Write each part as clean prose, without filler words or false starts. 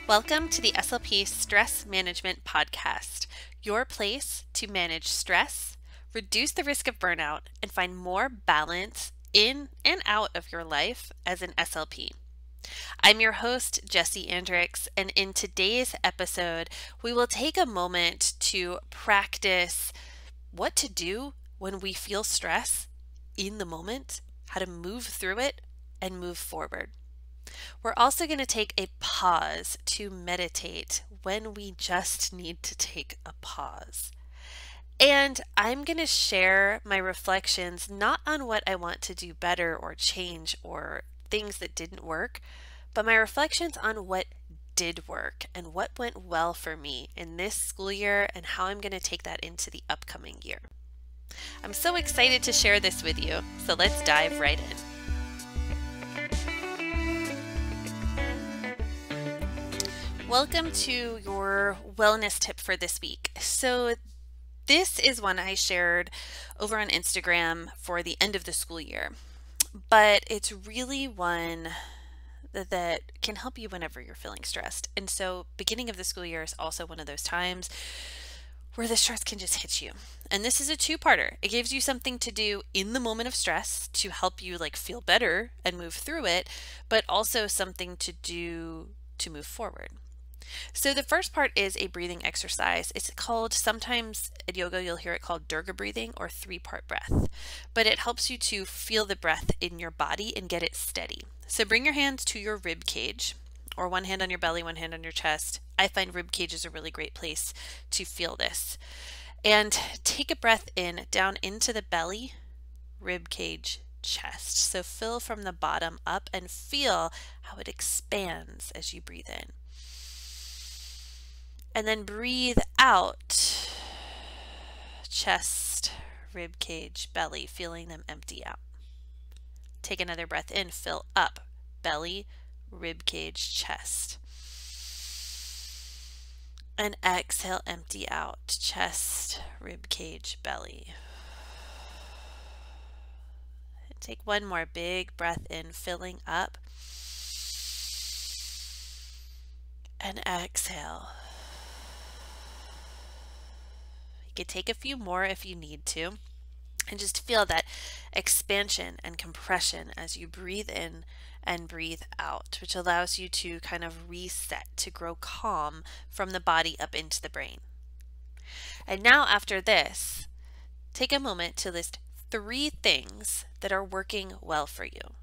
Welcome to the SLP Stress Management Podcast, your place to manage stress, reduce the risk of burnout, and find more balance in and out of your life as an SLP. I'm your host, Jessie Andrix, and in today's episode, we will take a moment to practice what to do when we feel stress in the moment, how to move through it, and move forward. We're also going to take a pause to meditate when we just need to take a pause. And I'm going to share my reflections not on what I want to do better or change or things that didn't work, but my reflections on what did work and what went well for me in this school year and how I'm going to take that into the upcoming year. I'm so excited to share this with you, so let's dive right in. Welcome to your wellness tip for this week. So this is one I shared over on Instagram for the end of the school year, but it's really one that can help you whenever you're feeling stressed. And so beginning of the school year is also one of those times where the stress can just hit you. And this is a two-parter. It gives you something to do in the moment of stress to help you feel better and move through it, but also something to do to move forward. So the first part is a breathing exercise. It's called, sometimes in yoga you'll hear it called Durga breathing or 3-part breath, but it helps you to feel the breath in your body and get it steady. So bring your hands to your rib cage, or one hand on your belly, one hand on your chest. I find rib cage is a really great place to feel this. And take a breath in, down into the belly, rib cage, chest. So fill from the bottom up and feel how it expands as you breathe in. And then breathe out, chest, rib cage, belly, feeling them empty out. Take another breath in, fill up, belly, rib cage, chest. And exhale, empty out, chest, rib cage, belly. Take one more big breath in, filling up. And exhale. You could take a few more if you need to, and just feel that expansion and compression as you breathe in and breathe out, which allows you to kind of reset, to grow calm from the body up into the brain. And now after this, take a moment to list 3 things that are working well for you.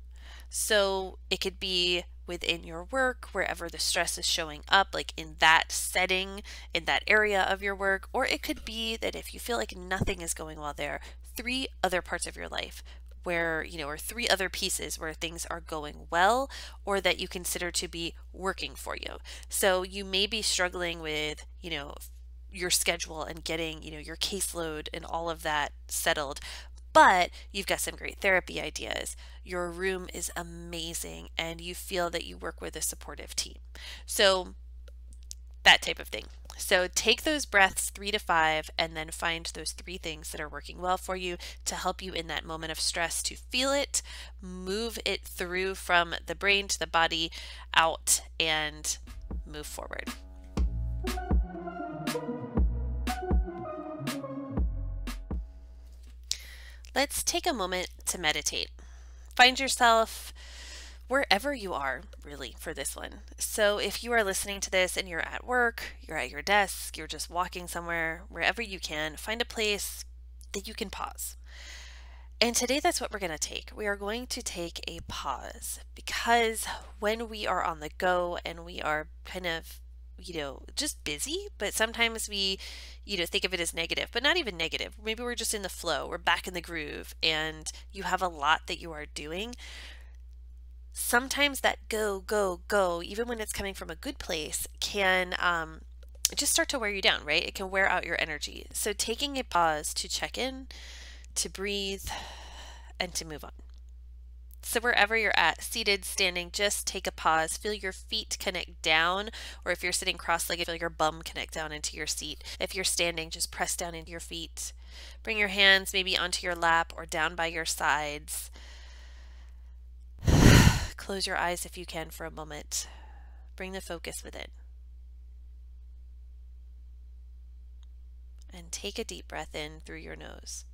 So it could be within your work, wherever the stress is showing up, like in that setting, in that area of your work, or it could be that if you feel like nothing is going well there, 3 other parts of your life where, or 3 other pieces where things are going well or that you consider to be working for you. So you may be struggling with, your schedule and getting, your caseload and all of that settled, but you've got some great therapy ideas. Your room is amazing and you feel that you work with a supportive team. So that type of thing. So take those breaths 3 to 5 and then find those 3 things that are working well for you to help you in that moment of stress to feel it, move it through from the brain to the body, out, and move forward. Let's take a moment to meditate. Find yourself wherever you are, really, for this one. So if you are listening to this and you're at work, you're at your desk, you're just walking somewhere, wherever you can, find a place that you can pause. And today that's what we're going to take. We are going to take a pause because when we are on the go and we are kind of just busy, but sometimes we, think of it as negative, but not even negative. Maybe we're just in the flow, we're back in the groove, and you have a lot that you are doing. Sometimes that go, even when it's coming from a good place, can just start to wear you down, right? It can wear out your energy. So taking a pause to check in, to breathe, and to move on. So wherever you're at, seated, standing, just take a pause. Feel your feet connect down, or if you're sitting cross-legged, feel your bum connect down into your seat. If you're standing, just press down into your feet. Bring your hands maybe onto your lap or down by your sides. Close your eyes if you can for a moment. Bring the focus within. And take a deep breath in through your nose.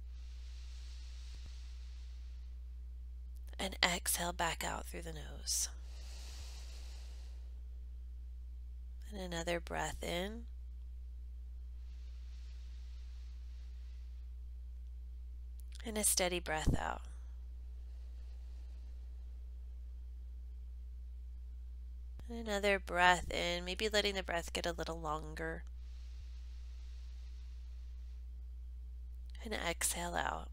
And exhale back out through the nose. And another breath in. And a steady breath out. And another breath in, maybe letting the breath get a little longer. And exhale out.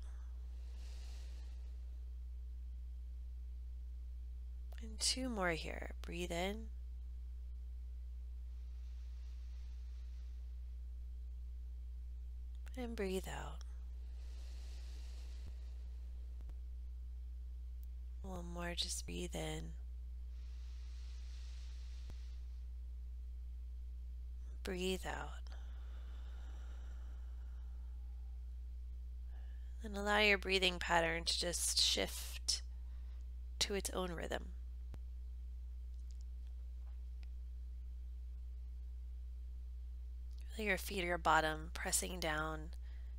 And two more here. Breathe in. And breathe out. One more, just breathe in. Breathe out. And allow your breathing pattern to just shift to its own rhythm. Feel your feet or your bottom pressing down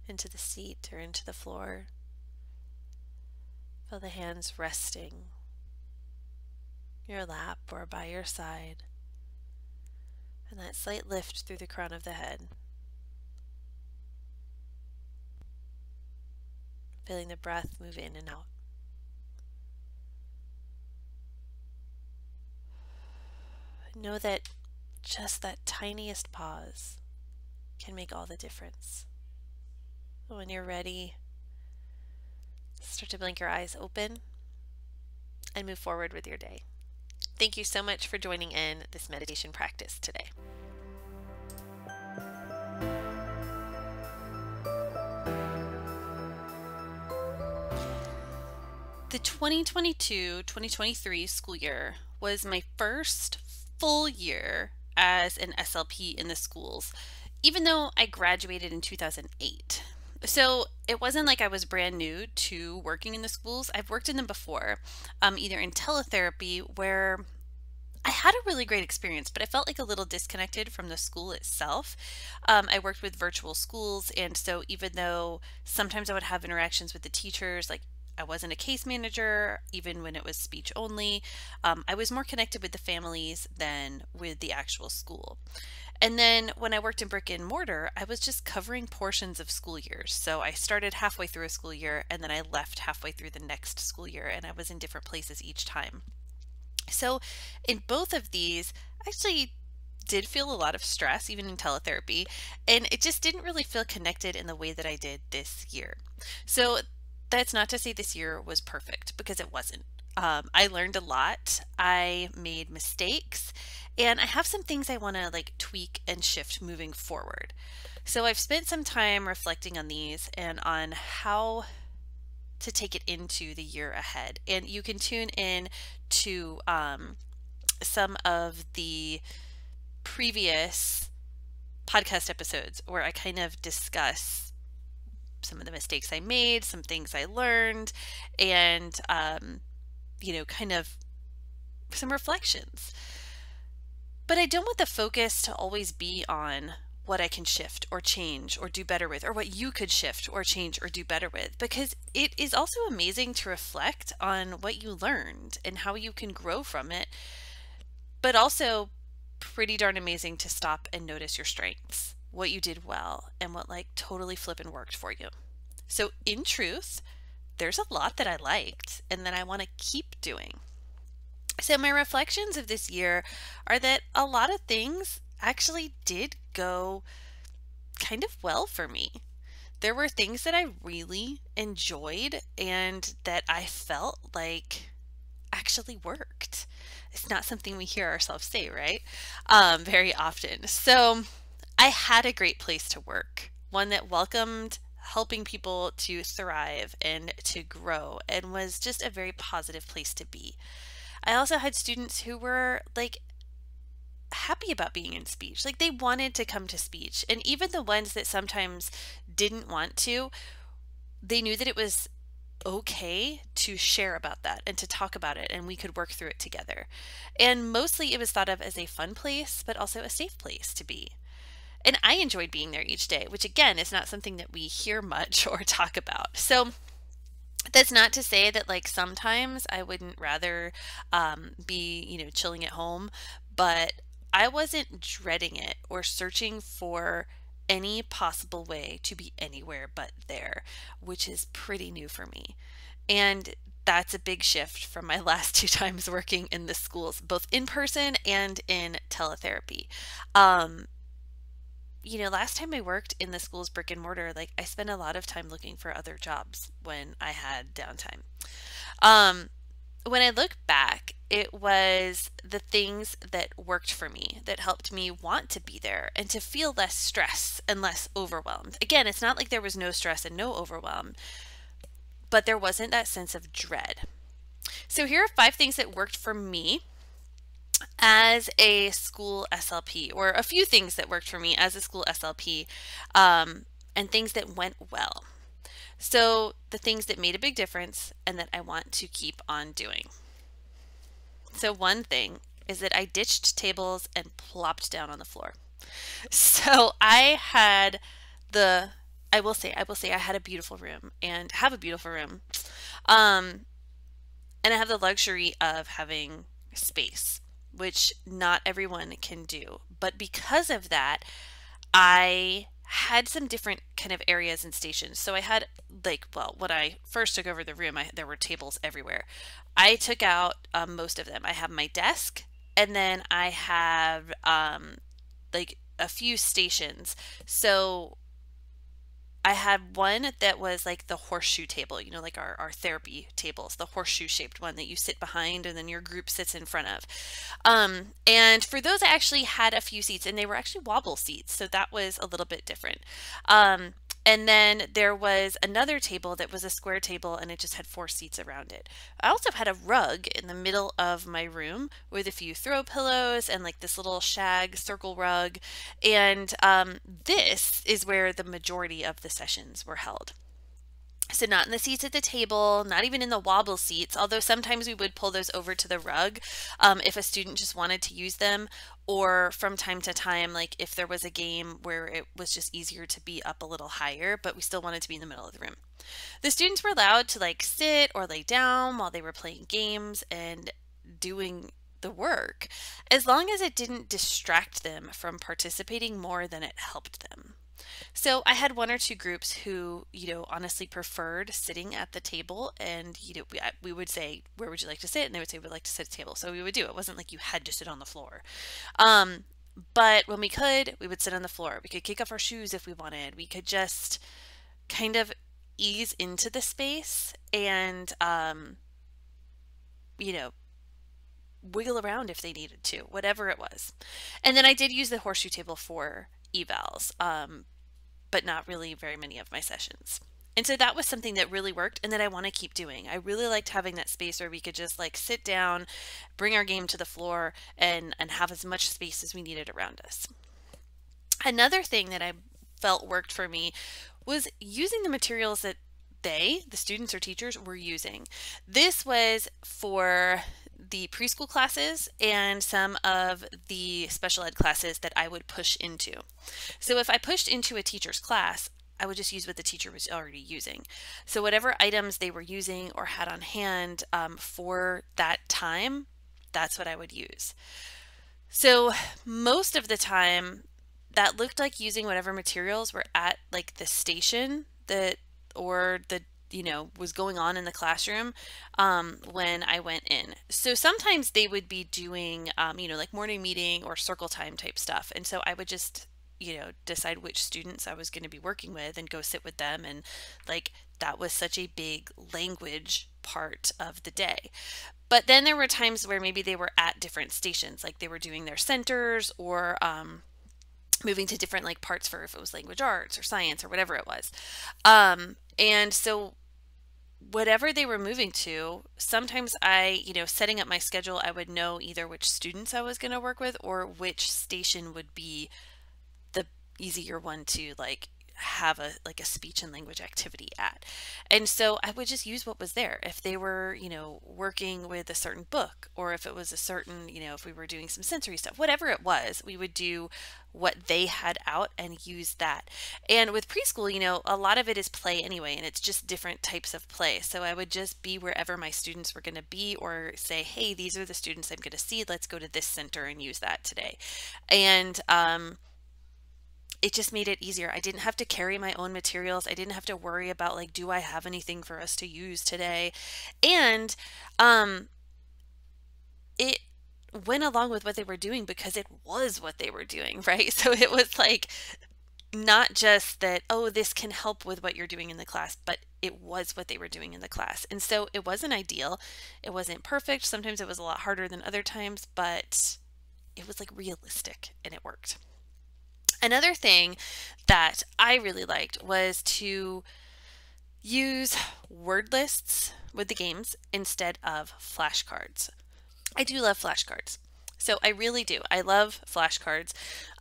into the seat or into the floor. Feel the hands resting your lap or by your side. And that slight lift through the crown of the head. Feeling the breath move in and out. Know that just that tiniest pause can make all the difference. When you're ready, start to blink your eyes open and move forward with your day. Thank you so much for joining in this meditation practice today. The 2022-2023 school year was my first full year as an SLP in the schools, even though I graduated in 2008. So it wasn't like I was brand new to working in the schools. I've worked in them before, either in teletherapy, where I had a really great experience, but I felt like a little disconnected from the school itself. I worked with virtual schools, and so even though sometimes I would have interactions with the teachers, like I wasn't a case manager, even when it was speech only, I was more connected with the families than with the actual school. And then when I worked in brick and mortar, I was just covering portions of school years. So I started halfway through a school year, and then I left halfway through the next school year, and I was in different places each time. So in both of these, I actually did feel a lot of stress, even in teletherapy, and it just didn't really feel connected in the way that I did this year. So that's not to say this year was perfect, because it wasn't. I learned a lot. I made mistakes, and I have some things I want to tweak and shift moving forward. So I've spent some time reflecting on these and on how to take it into the year ahead. And you can tune in to some of the previous podcast episodes where I kind of discuss some of the mistakes I made, some things I learned, and kind of some reflections. But I don't want the focus to always be on what I can shift or change or do better with, or what you could shift or change or do better with, because it is also amazing to reflect on what you learned and how you can grow from it, but also pretty darn amazing to stop and notice your strengths, what you did well, and what totally flippin' worked for you. So in truth, there's a lot that I liked and that I want to keep doing. So my reflections of this year are that a lot of things actually did go kind of well for me. There were things that I really enjoyed and that I felt like actually worked. It's not something we hear ourselves say, right? Very often. So I had a great place to work, one that welcomed helping people to thrive and to grow, and was just a very positive place to be. I also had students who were happy about being in speech. They wanted to come to speech. And even the ones that sometimes didn't want to, they knew that it was okay to share about that and to talk about it, and we could work through it together. And mostly it was thought of as a fun place, but also a safe place to be. And I enjoyed being there each day, which again is not something that we hear much or talk about. So that's not to say that like sometimes I wouldn't rather be, chilling at home, but I wasn't dreading it or searching for any possible way to be anywhere but there, which is pretty new for me. And that's a big shift from my last two times working in the schools, both in person and in teletherapy. Um, last time I worked in the school's brick and mortar, like I spent a lot of time looking for other jobs when I had downtime. Um, when I look back, it was the things that worked for me that helped me want to be there and to feel less stress and less overwhelmed. Again, it's not like there was no stress and no overwhelm, but there wasn't that sense of dread. So here are 5 things that worked for me as a school SLP, or a few things that worked for me as a school SLP, and things that went well. So the things that made a big difference and that I want to keep on doing. So one thing is that I ditched tables and plopped down on the floor. So I will say I had a beautiful room and have a beautiful room. Um, and I have the luxury of having space, which not everyone can do. But because of that, I had some different kind of areas and stations. So I had when I first took over the room, there were tables everywhere. I took out most of them. I have my desk, and then I have like a few stations. So I had one that was like the horseshoe table, like our therapy tables, the horseshoe shaped one that you sit behind and then your group sits in front of. And for those, I actually had a few seats, and they were actually wobble seats. So that was a little bit different. And then there was another table that was a square table, and it just had 4 seats around it. I also had a rug in the middle of my room with a few throw pillows and like this little shag circle rug. And this is where the majority of the sessions were held. So not in the seats at the table, not even in the wobble seats, although sometimes we would pull those over to the rug if a student just wanted to use them, or from time to time, like if there was a game where it was just easier to be up a little higher, but we still wanted to be in the middle of the room. The students were allowed to like sit or lay down while they were playing games and doing the work, as long as it didn't distract them from participating more than it helped them. So I had 1 or 2 groups who, honestly preferred sitting at the table, and, we would say, where would you like to sit? And they would say, we'd like to sit at the table. So we would do it. It wasn't like you had to sit on the floor. But when we could, we would sit on the floor. We could kick off our shoes if we wanted. We could just kind of ease into the space and, wiggle around if they needed to, whatever it was. And then I did use the horseshoe table for evals. But not really very many of my sessions. And so that was something that really worked and that I want to keep doing. I really liked having that space where we could just like sit down, bring our game to the floor, and have as much space as we needed around us. Another thing that I felt worked for me was using the materials that the students or teachers, were using. This was for the preschool classes and some of the special ed classes that I would push into. So if I pushed into a teacher's class, I would just use what the teacher was already using. So whatever items they were using or had on hand for that time, that's what I would use. So most of the time that looked like using whatever materials were at like the station was going on in the classroom when I went in. So sometimes they would be doing, like morning meeting or circle time type stuff. And so I would just, decide which students I was going to be working with and go sit with them. And like, that was such a big language part of the day. But then there were times where maybe they were at different stations, like they were doing their centers or moving to different like parts for if it was language arts or science or whatever it was. And so whatever they were moving to, sometimes I, setting up my schedule, I would know either which students I was going to work with or which station would be the easier one to like have a like a speech and language activity at. And so I would just use what was there. If they were, you know, working with a certain book, or if it was a certain, you know, if we were doing some sensory stuff, whatever it was, we would do what they had out and use that. And with preschool, you know, a lot of it is play anyway, and it's just different types of play. So I would just be wherever my students were going to be, or say, hey, these are the students I'm going to see. Let's go to this center and use that today. And it just made it easier. I didn't have to carry my own materials. I didn't have to worry about like, do I have anything for us to use today? And it went along with what they were doing because it was what they were doing, right? So it was like not just that, oh, this can help with what you're doing in the class, but it was what they were doing in the class. And so it wasn't ideal. It wasn't perfect. Sometimes it was a lot harder than other times, but it was like realistic and it worked. Another thing that I really liked was to use word lists with the games instead of flashcards. I do love flashcards. So I really do. I love flashcards.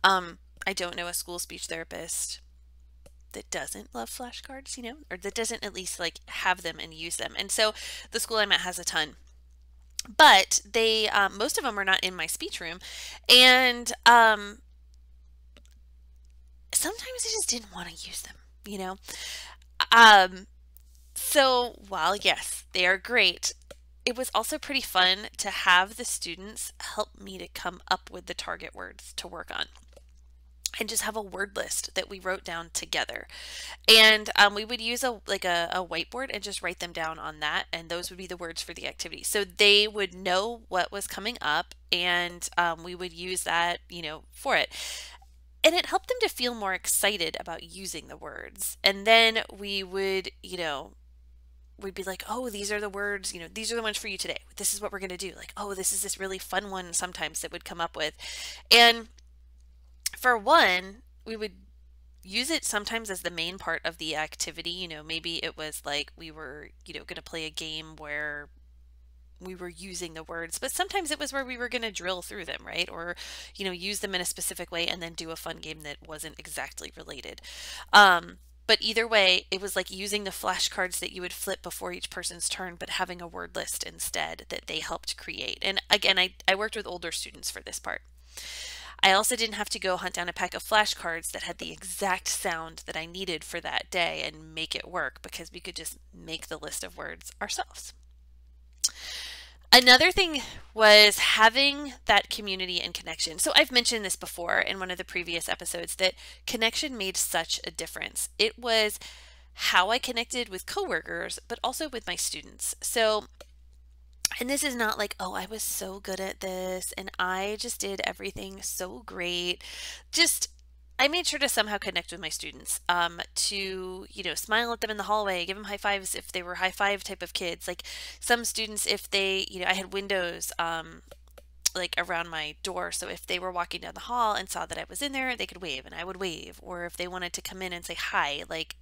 I don't know a school speech therapist that doesn't love flashcards, you know, or that doesn't at least like have them and use them. And so the school I'm at has a ton. But they, most of them are not in my speech room. And sometimes I just didn't want to use them, you know? So while yes, they are great, it was also pretty fun to have the students help me to come up with the target words to work on and just have a word list that we wrote down together. And we would use a whiteboard and just write them down on that, and those would be the words for the activity. So they would know what was coming up, and we would use that, you know, for it. And it helped them to feel more excited about using the words. And then we would, you know, we'd be like, oh, these are the words, you know, these are the ones for you today. This is what we're going to do. Like, oh, this is this really fun one sometimes that would come up with. And for one, we would use it sometimes as the main part of the activity. You know, maybe it was like we were, you know, going to play a game where we were using the words, but sometimes it was where we were going to drill through them, right? Or, you know, use them in a specific way and then do a fun game that wasn't exactly related. But either way, it was like using the flashcards that you would flip before each person's turn, but having a word list instead that they helped create. And again, I worked with older students for this part. I also didn't have to go hunt down a pack of flashcards that had the exact sound that I needed for that day and make it work, because we could just make the list of words ourselves. Another thing was having that community and connection. So I've mentioned this before in one of the previous episodes that connection made such a difference. It was how I connected with coworkers, but also with my students. So, and this is not like, oh, I was so good at this and I just did everything so great. Just I made sure to somehow connect with my students, to, you know, smile at them in the hallway, give them high fives if they were high five type of kids. Like some students, if they, you know, I had windows, like around my door. So if they were walking down the hall and saw that I was in there, they could wave and I would wave. Or if they wanted to come in and say hi, like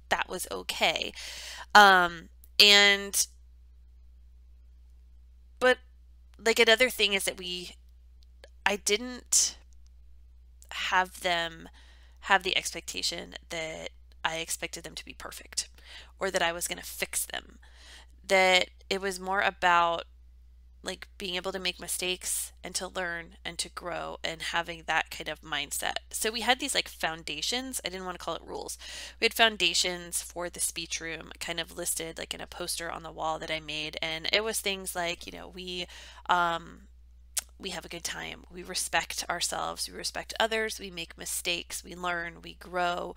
that was okay. And, but like another thing is that I didn't have them have the expectation that I expected them to be perfect or that I was going to fix them. That it was more about like being able to make mistakes and to learn and to grow and having that kind of mindset. So we had these like foundations. I didn't want to call it rules. We had foundations for the speech room kind of listed like in a poster on the wall that I made. And it was things like, you know, we have a good time. We respect ourselves. We respect others. We make mistakes. We learn. We grow.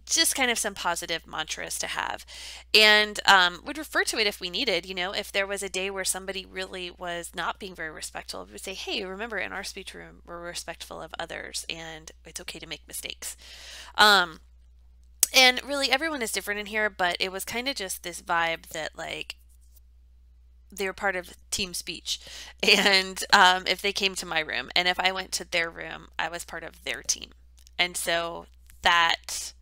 Just kind of some positive mantras to have. And would refer to it if we needed. You know, if there was a day where somebody really was not being very respectful, we would say, hey, remember in our speech room, we're respectful of others and it's okay to make mistakes. And really everyone is different in here, but it was kind of just this vibe that like, they were part of team speech. And if they came to my room and if I went to their room, I was part of their team. And so that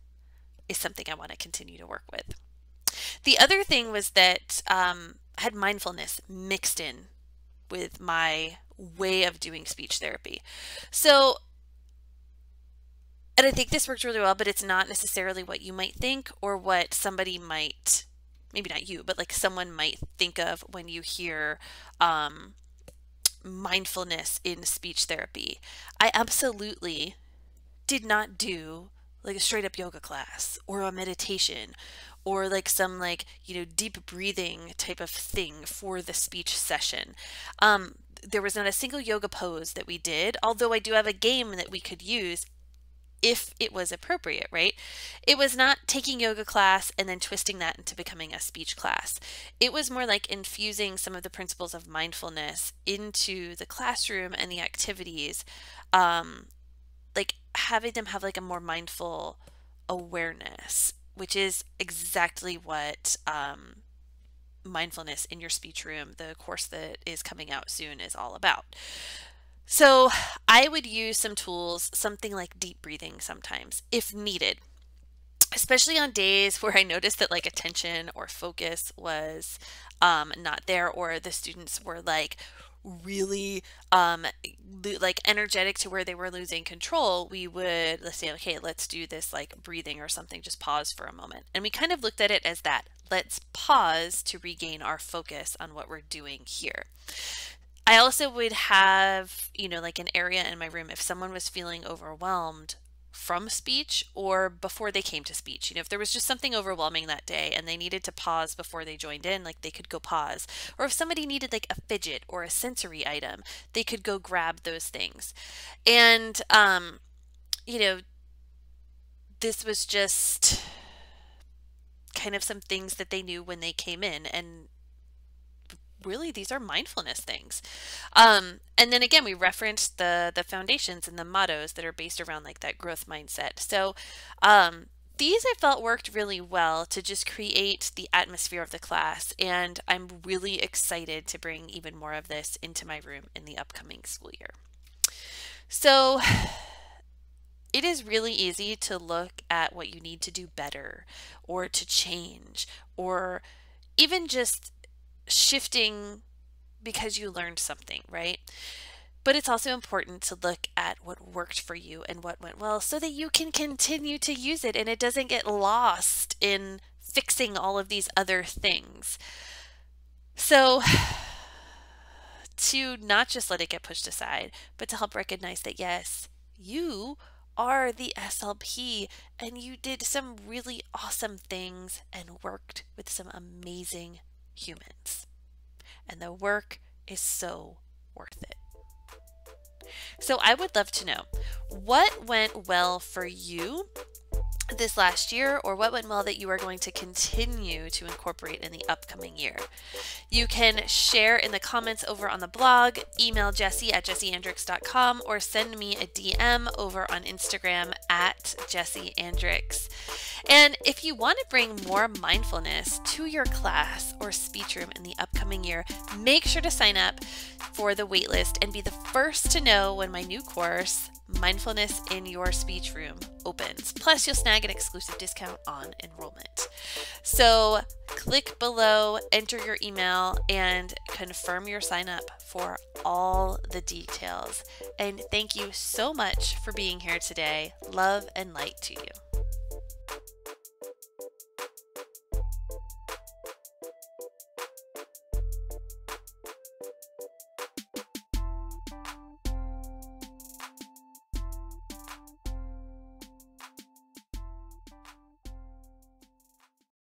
is something I want to continue to work with. The other thing was that I had mindfulness mixed in with my way of doing speech therapy. So, and I think this worked really well, but it's not necessarily what you might think or what somebody might, maybe not you, but like someone might think of when you hear mindfulness in speech therapy. I absolutely did not do like a straight up yoga class or a meditation or like some like, deep breathing type of thing for the speech session. There was not a single yoga pose that we did, although I do have a game that we could use if it was appropriate, right? It was not taking yoga class and then twisting that into becoming a speech class. It was more like infusing some of the principles of mindfulness into the classroom and the activities, like having them have like a more mindful awareness, which is exactly what mindfulness in your speech room, the course that is coming out soon, is all about. So I would use some tools, something like deep breathing sometimes if needed, especially on days where I noticed that like attention or focus was not there, or the students were like really like energetic to where they were losing control. We would, let's say, okay, let's do this like breathing or something, just pause for a moment. And we kind of looked at it as that. Let's pause to regain our focus on what we're doing here. I also would have, like an area in my room if someone was feeling overwhelmed from speech or before they came to speech. If there was just something overwhelming that day and they needed to pause before they joined in, like they could go pause. Or if somebody needed like a fidget or a sensory item, they could go grab those things. And, this was just kind of some things that they knew when they came in, and really these are mindfulness things. And then again, we referenced the foundations and the mottos that are based around like that growth mindset. So these I felt worked really well to just create the atmosphere of the class, and I'm really excited to bring even more of this into my room in the upcoming school year. So it is really easy to look at what you need to do better or to change, or even just shifting because you learned something, right? But it's also important to look at what worked for you and what went well so that you can continue to use it and it doesn't get lost in fixing all of these other things. So to not just let it get pushed aside, but to help recognize that yes, you are the SLP and you did some really awesome things and worked with some amazing humans. And the work is so worth it. So I would love to know what went well for you this last year, or what went well that you are going to continue to incorporate in the upcoming year. You can share in the comments over on the blog, email Jessie@jessieandrix.com, or send me a DM over on Instagram @JessieAndrix. And if you want to bring more mindfulness to your class or speech room in the upcoming year, make sure to sign up for the waitlist and be the first to know when my new course, Mindfulness in Your Speech Room, opens. Plus, you'll snag an exclusive discount on enrollment. So click below, enter your email, and confirm your sign up for all the details. And thank you so much for being here today. Love and light to you.